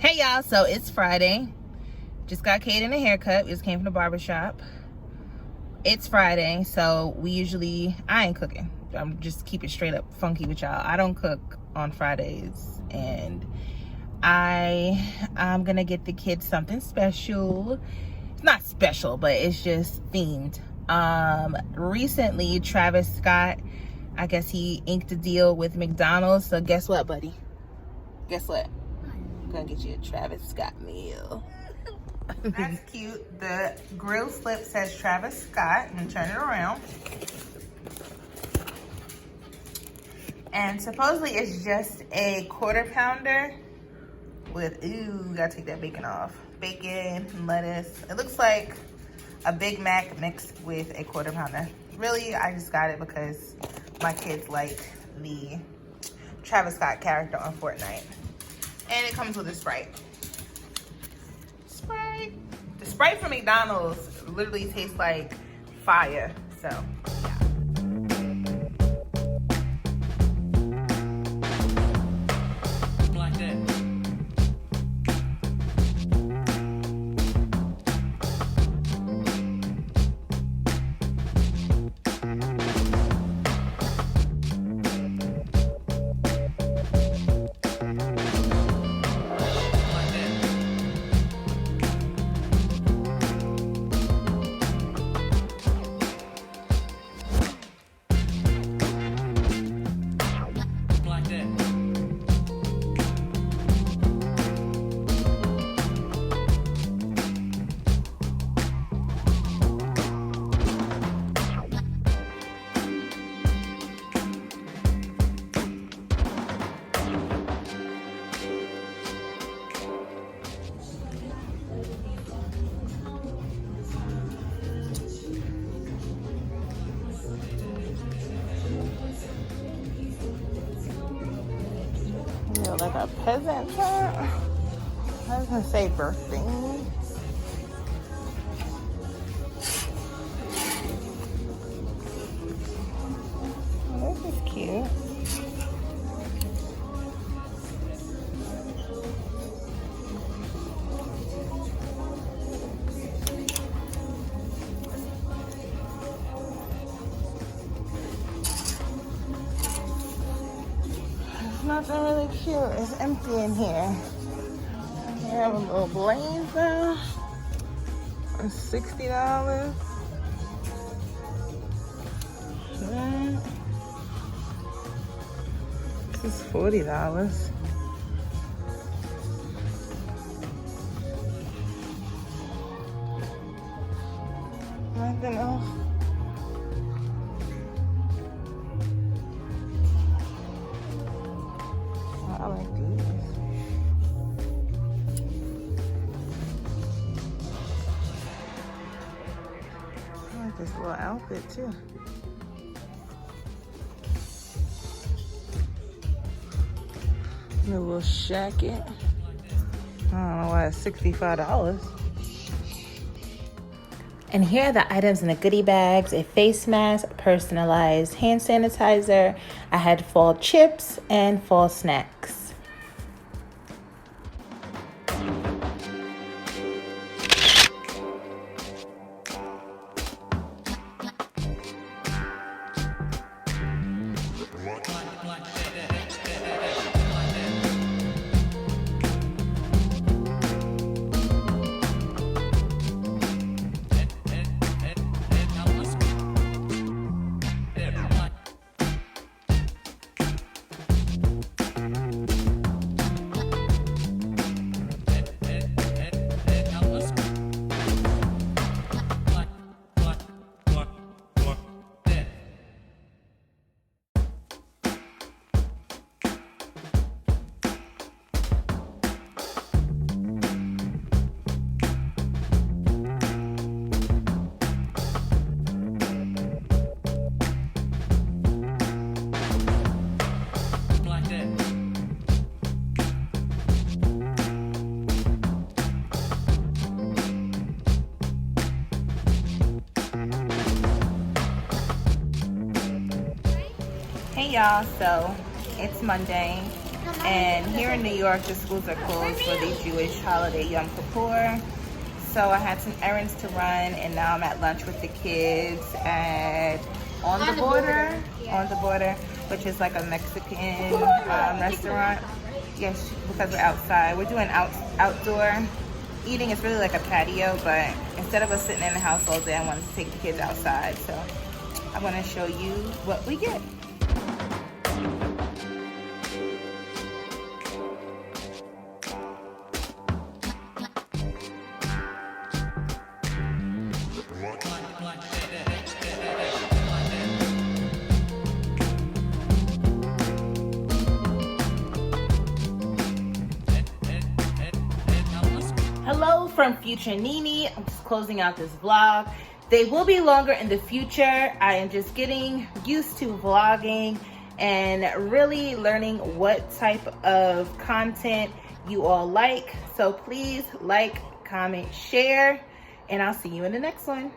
Hey y'all, so it's Friday. Just got Kaden a haircut. Just came from the barbershop. It's Friday, so I ain't cooking. I'm just keep it straight up funky with y'all. I don't cook on Fridays, and I'm gonna get the kids something special. It's not special, but it's just themed. Recently Travis Scott, I guess he inked a deal with McDonald's. So guess what, buddy? Guess what? I'm gonna get you a Travis Scott meal. That's cute. The grill slip says Travis Scott. I'm gonna turn it around. And supposedly it's just a quarter pounder with, ooh, gotta take that bacon off. Bacon, lettuce. It looks like a Big Mac mixed with a quarter pounder. Really, I just got it because my kids like the Travis Scott character on Fortnite. And it comes with a Sprite. The Sprite from McDonald's literally tastes like fire. So, yeah. Like that. Like a peasant hat. I was gonna say birthday. Oh, this is cute. Nothing really cute. It's empty in here. We have a little blazer. It's $60. This is $40. Nothing else. I like these. I like this little outfit too. And a little jacket. I don't know why it's $65. And here are the items in the goodie bags: a face mask, personalized hand sanitizer. I had fall chips and fall snacks. Hey y'all, so it's Monday. And here in New York, the schools are closed for the Jewish holiday Yom Kippur. So I had some errands to run, and now I'm at lunch with the kids at On the Border, which is like a Mexican restaurant. Yes, because we're outside. We're doing outdoor eating. It's really like a patio, but instead of us sitting in the house all day, I wanted to take the kids outside. So I'm gonna show you what we get. Hello from Future Nene. I'm just closing out this vlog. They will be longer in the future. I am just getting used to vlogging and really learning what type of content you all like. So please like, comment, share, and I'll see you in the next one.